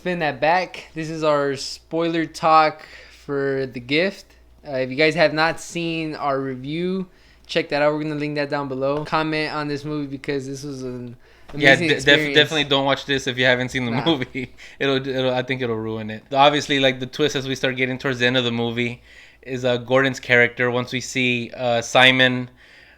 spin that back. This is our spoiler talk for The Gift. If you guys have not seen our review, check that out. We're gonna link that down below. Comment on this movie because this was an amazing experience. Definitely don't watch this if you haven't seen the movie. I think it'll ruin it. Obviously, like the twist as we start getting towards the end of the movie is Gordon's character. Once we see Simon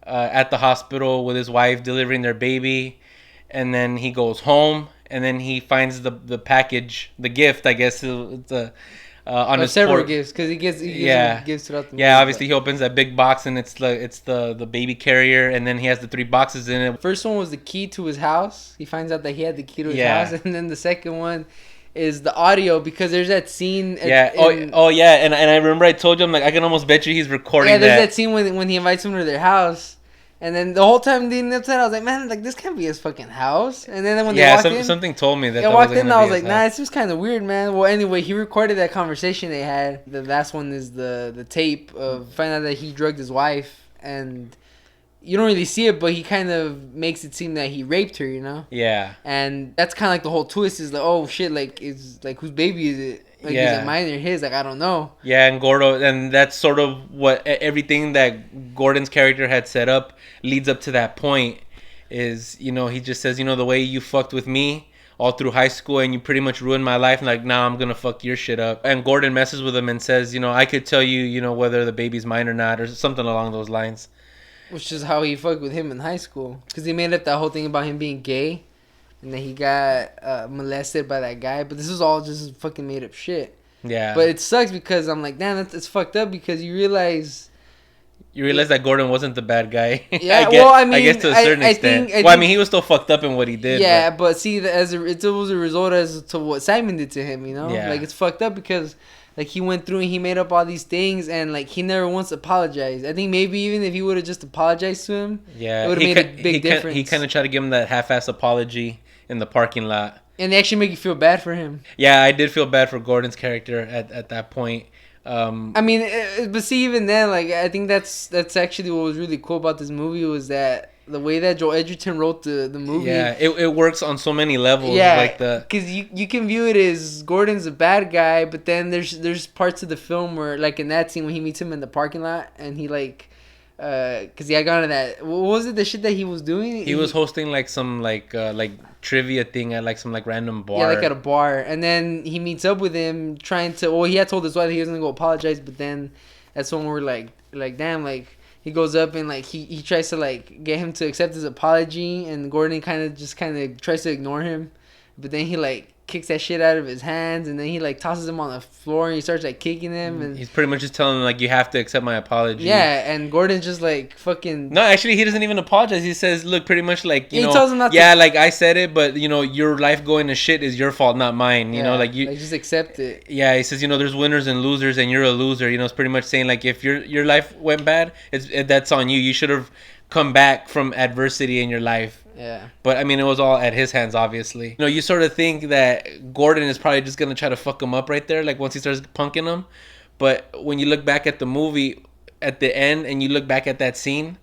at the hospital with his wife delivering their baby, and then he goes home, and then he finds the package, the gift, I guess. It's on his several gifts because he gives gifts throughout the movie. Yeah, obviously he opens that big box and it's the baby carrier, and then he has the 3 boxes in it. First one was the key to his house. He finds out that he had the key to his house, and then the second one is the audio because there's that scene. And I remember I told you, I'm like, I can almost bet you he's recording. Yeah, there's that scene when he invites him to their house. And then the whole time leading up to that, I was like, man, like this can't be his fucking house. And then when they walked in, something told me that. I walked in, and I was like, nah, it's just kind of weird, man. Well, anyway, he recorded that conversation they had. The last one is the tape of finding out that he drugged his wife, and you don't really see it, but he kind of makes it seem that he raped her, you know? Yeah. And that's kind of like the whole twist is like, oh shit, like is like whose baby is it? Like, is it mine or his? Like, I don't know. Yeah, and Gordo, and that's sort of what everything that Gordon's character had set up leads up to that point. Is, you know, he just says, you know, the way you fucked with me all through high school and you pretty much ruined my life. And like, now I'm gonna fuck your shit up. And Gordon messes with him and says, you know, I could tell you, you know, whether the baby's mine or not, or something along those lines. Which is how he fucked with him in high school, because he made up that whole thing about him being gay. And then he got molested by that guy. But this is all just fucking made up shit. Yeah. But it sucks because I'm like, damn, it's fucked up because you realize... that Gordon wasn't the bad guy. Yeah, I guess to a certain extent. I mean, he was still fucked up in what he did. Yeah, but see, it was a result as to what Simon did to him, you know? Yeah. Like, it's fucked up because... Like, he went through and he made up all these things, and, like, he never once apologized. I think maybe even if he would have just apologized to him, it would have made a big difference. He kind of tried to give him that half-ass apology in the parking lot. And they actually make you feel bad for him. Yeah, I did feel bad for Gordon's character at that point. I mean, but see, even then, like, I think that's actually what was really cool about this movie was that the way that Joel Edgerton wrote the movie. Yeah, it works on so many levels. Yeah, because you can view it as Gordon's a bad guy, but then there's parts of the film where, like in that scene when he meets him in the parking lot and he like, because he had gone to that, what was it, the shit that he was doing? He was hosting like some like trivia thing at like some like random bar. Yeah, like at a bar, and then he meets up with him trying to. Well, he had told his wife he was gonna go apologize, but then that's when we're like damn, like. He goes up and like he tries to like get him to accept his apology, and Gordon kind of tries to ignore him, but then he like kicks that shit out of his hands, and then he like tosses him on the floor and he starts like kicking him, and he's pretty much just telling him like you have to accept my apology. Yeah, and Gordon's just like fucking. No, actually, he doesn't even apologize. He says, "Look, pretty much like you know, tells him not yeah, like I said it, but you know, your life going to shit is your fault, not mine. You know, like you just accept it." Yeah, he says, you know, there's winners and losers, and you're a loser. You know, it's pretty much saying like if your life went bad, that's on you. You should have come back from adversity in your life. Yeah. But, I mean, it was all at his hands, obviously. You know, you sort of think that Gordon is probably just going to try to fuck him up right there, like, once he starts punking him. But when you look back at the movie at the end and you look back at that scene,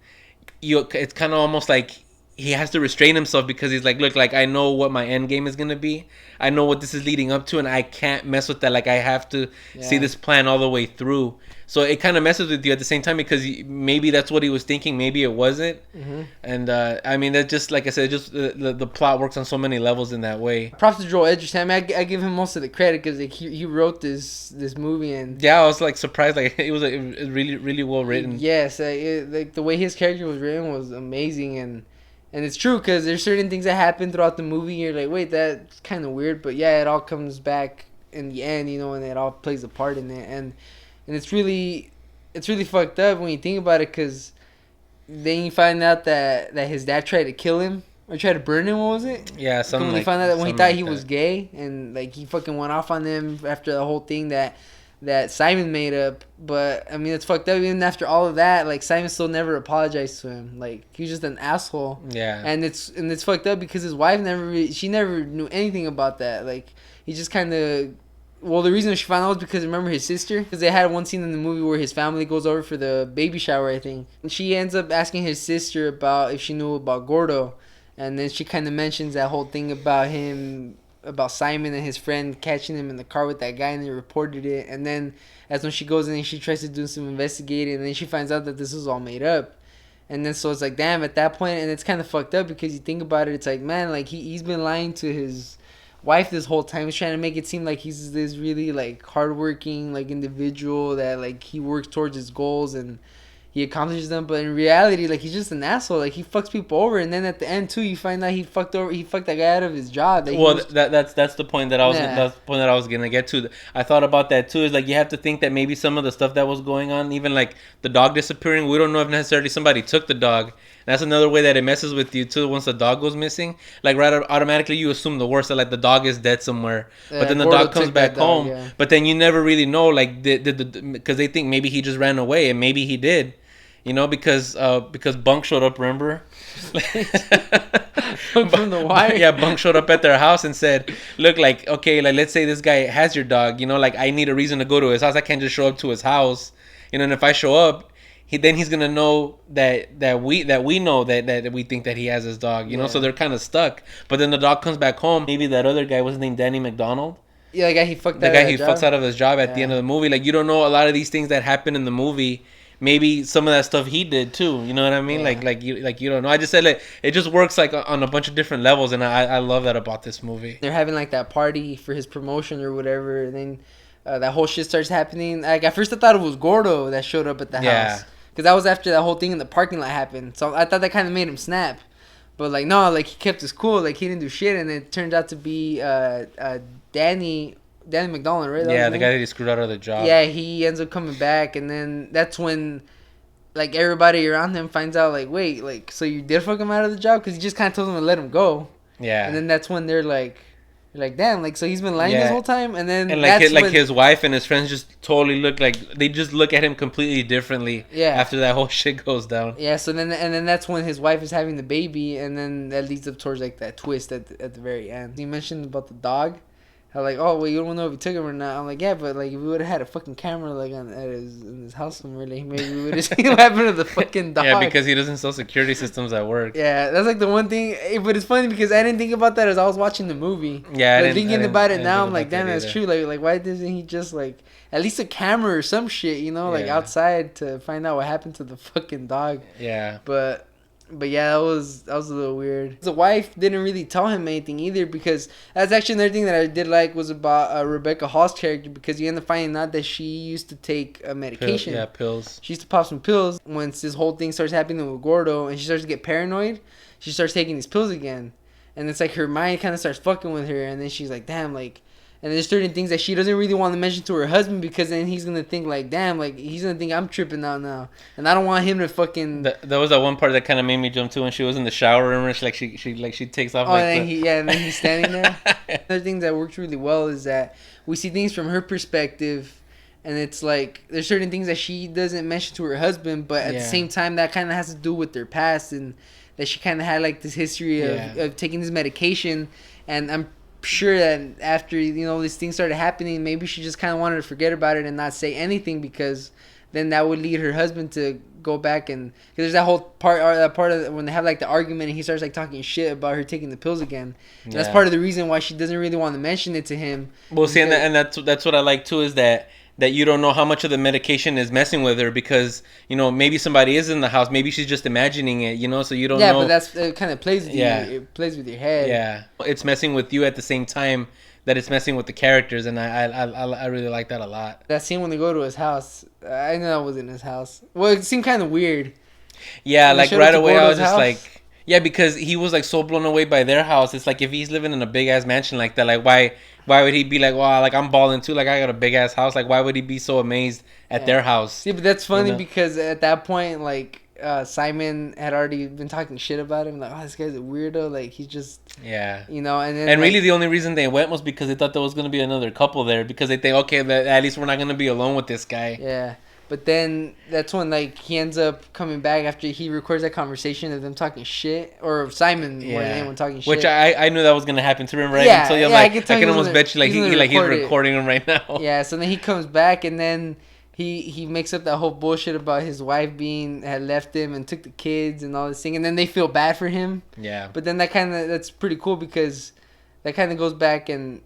it's kind of almost like he has to restrain himself because he's like, look, like, I know what my end game is going to be. I know what this is leading up to, and I can't mess with that. Like, I have to see this plan all the way through. So it kind of messes with you at the same time because maybe that's what he was thinking. Maybe it wasn't. Mm-hmm. And, I mean, that just, like I said, just the plot works on so many levels in that way. Props to Joel Edgerton. I mean, I give him most of the credit because like, he wrote this movie. And yeah, I was, like, surprised. Like, it was really, really well written. Yes. Like, the way his character was written was amazing. And it's true because there's certain things that happen throughout the movie. You're like, wait, that's kind of weird. But, yeah, it all comes back in the end, you know, and it all plays a part in it. And it's really fucked up when you think about it, because then you find out that his dad tried to kill him or tried to burn him. What was it? Yeah, something. When he found out that when he thought he was gay, and like he fucking went off on him after the whole thing that Simon made up. But I mean, it's fucked up. Even after all of that, like Simon still never apologized to him. Like he was just an asshole. Yeah. And it's fucked up because his wife never knew anything about that. Like he just kind of. Well, the reason she found out was because, remember his sister? Because they had one scene in the movie where his family goes over for the baby shower, I think. And she ends up asking his sister about if she knew about Gordo. And then she kind of mentions that whole thing about him about Simon and his friend catching him in the car with that guy, and they reported it. And then that's when she goes in and she tries to do some investigating, and then she finds out that this was all made up. And then so it's like, damn, at that point, and it's kind of fucked up because you think about it, it's like, man, like he's been lying to his wife this whole time. He's trying to make it seem like he's this really like hardworking like individual that like he works towards his goals and he accomplishes them, but in reality, like he's just an asshole. Like he fucks people over, and then at the end too, you find out he fucked that guy out of his job. That's the point that I was that's the point that I was gonna get to. I thought about that too. Is like you have to think that maybe some of the stuff that was going on, even like the dog disappearing, we don't know if necessarily somebody took the dog. That's another way that it messes with you too. Once the dog goes missing, like automatically you assume the worst, that like the dog is dead somewhere. But then the dog comes back home. Yeah. But then you never really know, like because they think maybe he just ran away, and maybe he did. You know, because Bunk showed up, remember? From the wire? Yeah, Bunk showed up at their house and said, look, like, okay, like, let's say this guy has your dog, you know, like, I need a reason to go to his house. I can't just show up to his house. You know, and if I show up, he's going to know that we know that we think that he has his dog, you know, so they're kind of stuck. But then the dog comes back home. Maybe that other guy was named Danny McDonald. Yeah, the guy he fucks out of his job at the end of the movie. Like, you don't know a lot of these things that happen in the movie. Maybe some of that stuff he did too. You know what I mean? Yeah. Like you don't know. I just said like it just works like on a bunch of different levels, and I love that about this movie. They're having like that party for his promotion or whatever, and then that whole shit starts happening. Like at first I thought it was Gordo that showed up at the house, because that was after that whole thing in the parking lot happened. So I thought that kind of made him snap, but like no, like he kept his cool, like he didn't do shit, and it turned out to be Danny McDonald, right? Yeah, the guy that he screwed out of the job. Yeah, he ends up coming back, and then that's when, like, everybody around him finds out, like, wait, like, so you did fuck him out of the job? Because he just kind of told them to let him go. Yeah. And then that's when they're like, damn, like, so he's been lying this whole time? And then his wife and his friends just totally look like, they just look at him completely differently after that whole shit goes down. Yeah, so then that's when his wife is having the baby, and then that leads up towards, like, that twist at the very end. You mentioned about the dog. How like, oh, well, you don't know if he took him or not. I'm like, yeah, but like, if we would have had a fucking camera like in his house somewhere, like maybe we would have seen what happened to the fucking dog. Yeah, because he doesn't sell security systems at work. Yeah, that's like the one thing. But it's funny because I didn't think about that as I was watching the movie. Yeah, like, thinking about it now, I'm like, damn, that's true. Like, why doesn't he just like at least a camera or some shit, you know, like outside to find out what happened to the fucking dog? Yeah, But yeah, that was a little weird. The wife didn't really tell him anything either, because that's actually another thing that I did like was about Rebecca Hall's character, because you end up finding out that she used to take a medication. Pills. She used to pop some pills. Once this whole thing starts happening with Gordo and she starts to get paranoid, she starts taking these pills again. And it's like her mind kind of starts fucking with her, and then she's like, damn, like... And there's certain things that she doesn't really want to mention to her husband, because then he's gonna think like, damn, like he's gonna think I'm tripping out now, and I don't want him to fucking. There was that one part that kind of made me jump too, when she was in the shower room, and she takes off. Oh, and then he's standing there. Another thing that works really well is that we see things from her perspective, and it's like there's certain things that she doesn't mention to her husband, but at the same time that kind of has to do with their past, and that she kind of had like this history of taking this medication, and I'm sure that after these things started happening, maybe she just kind of wanted to forget about it and not say anything, because then that would lead her husband to go back, and cause there's that whole part of when they have like the argument and he starts like talking shit about her taking the pills again. And that's part of the reason why she doesn't really want to mention it to him. Well, see, and that's what I like too, is that you don't know how much of the medication is messing with her, because maybe somebody is in the house, maybe she's just imagining it, so you don't know. Yeah, but it kind of plays with you. It plays with your head. Yeah, it's messing with you at the same time that it's messing with the characters, and I really like that a lot. That scene when they go to his house, I know that wasn't his house. Well, it seemed kind of weird. Yeah, like right away I was just like, yeah, because he was like so blown away by their house. It's like if he's living in a big ass mansion like that, like why would he be like, wow, like I'm balling too, like I got a big ass house, like why would he be so amazed at their house? Yeah, but that's funny because at that point, like Simon had already been talking shit about him, like, oh, this guy's a weirdo, like he's just and then really the only reason they went was because they thought there was gonna be another couple there, because they think, okay, at least we're not gonna be alone with this guy. Yeah. But then that's when like he ends up coming back after he records that conversation of them talking shit, or Simon more than anyone talking shit. Which I knew that was gonna happen to him, right? Yeah, until I can almost bet you he's recording him right now. Yeah, so then he comes back, and then he makes up that whole bullshit about his wife had left him and took the kids and all this thing, and then they feel bad for him. Yeah. But then that's pretty cool, because that kind of goes back, and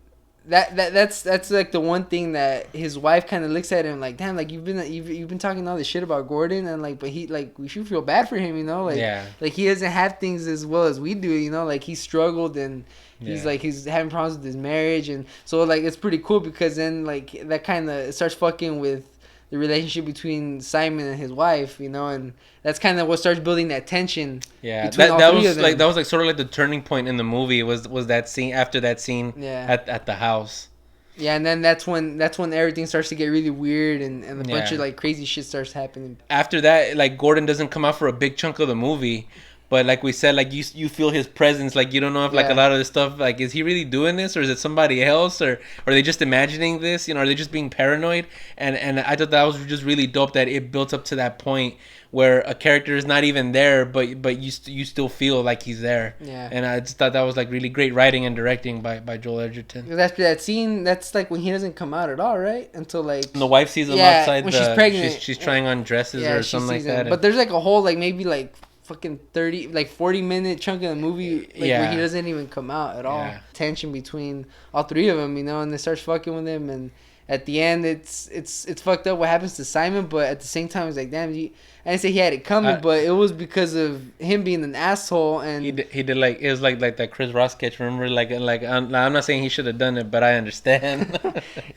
that's like the one thing that his wife kind of looks at him like, damn, like you've been talking all this shit about Gordon, and like, but he, like, we should feel bad for him, you know, like, Yeah. like he doesn't have things as well as we do, you know, like he struggled, and he's like, he's having problems with his marriage, and so like it's pretty cool because then like that kind of starts fucking with the relationship between Simon and his wife, you know, and that's kind of what starts building that tension. Yeah, between all that three was of them. like, that was like sort of like the turning point in the movie, was that scene, after that scene at the house. Yeah, and then that's when everything starts to get really weird, and a bunch of like crazy shit starts happening. After that, like, Gordon doesn't come out for a big chunk of the movie, but like we said, like you feel his presence. Like, you don't know if like a lot of this stuff, like, is he really doing this, or is it somebody else, or are they just imagining this? You know, are they just being paranoid? And I thought that was just really dope that it built up to that point where a character is not even there, but you still feel like he's there. Yeah. And I just thought that was like really great writing and directing by Joel Edgerton. Because after that scene, that's like when he doesn't come out at all, right? Until like the wife sees him outside. When she's pregnant, she's trying on dresses or something like that. But there's like a whole like maybe like fucking 40-minute chunk of the movie where he doesn't even come out at all. Tension between all three of them, you know, and they start fucking with him, and at the end it's fucked up what happens to Simon, but at the same time it's like, damn, I didn't say he had it coming, but it was because of him being an asshole. And he did like, it was like that Chris Ross sketch, remember, like I'm not saying he should have done it, but I understand.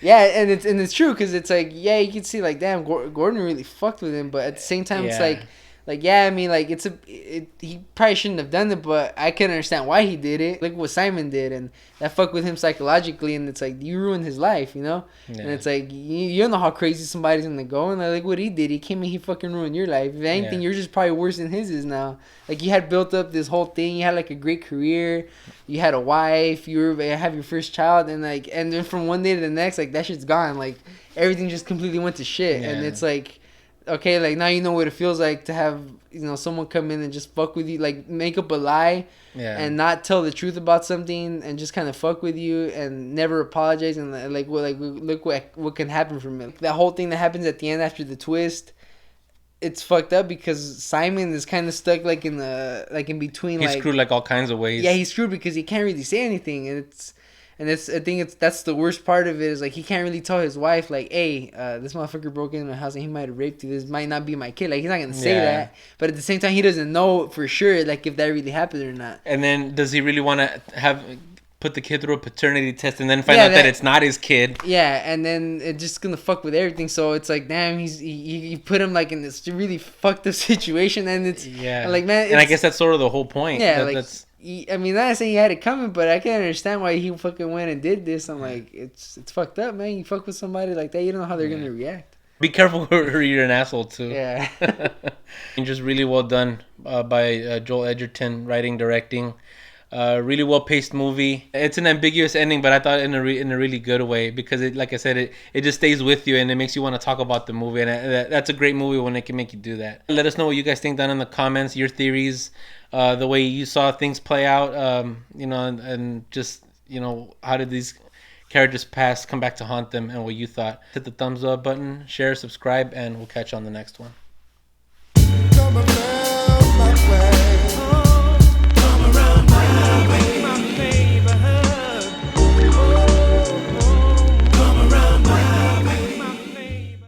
Yeah, and it's true, because it's like, yeah, you can see like, damn, Gordon really fucked with him, but at the same time it's like, yeah, I mean, like, he probably shouldn't have done it, but I can understand why he did it. Like what Simon did, and that fucked with him psychologically, and it's like, you ruined his life, you know? Yeah. And it's like, you don't know how crazy somebody's gonna go, and like what he did, he came and he fucking ruined your life. If anything, you're just probably worse than his is now. Like, you had built up this whole thing, you had like a great career, you had a wife, you have your first child, and like, and then from one day to the next, like, that shit's gone. Like, everything just completely went to shit, and it's like, okay, like, now you know what it feels like to have, you know, someone come in and just fuck with you, like, make up a lie, and not tell the truth about something, and just kind of fuck with you and never apologize, and like look what can happen from it. That whole thing that happens at the end after the twist, it's fucked up because Simon is kind of stuck like in between. He's screwed like all kinds of ways. Yeah, he's screwed because he can't really say anything, and I think that's the worst part of it, is like, he can't really tell his wife, like, hey, this motherfucker broke into my house and he might have raped you. This might not be my kid. Like, he's not gonna say that, but at the same time, he doesn't know for sure, like, if that really happened or not. And then does he really want to put the kid through a paternity test and then find out that it's not his kid? Yeah, and then it's just gonna fuck with everything. So it's like, damn, he put him like in this really fucked up situation, and it's like, man, and I guess that's sort of the whole point. Yeah, that's. I mean, not saying he had it coming, but I can't understand why he fucking went and did this. I'm like, it's fucked up, man. You fuck with somebody like that, you don't know how they're gonna react. Be careful, or you're an asshole too. Yeah. And just really well done by Joel Edgerton, writing, directing. Really well paced movie. It's an ambiguous ending, but I thought in a really good way, because it, like I said, it just stays with you and it makes you want to talk about the movie, and that's a great movie when it can make you do that. Let us know what you guys think down in the comments, your theories, the way you saw things play out, you know, and just, you know, how did these characters past come back to haunt them, and what you thought. Hit the thumbs up button, share, subscribe, and we'll catch you on the next one.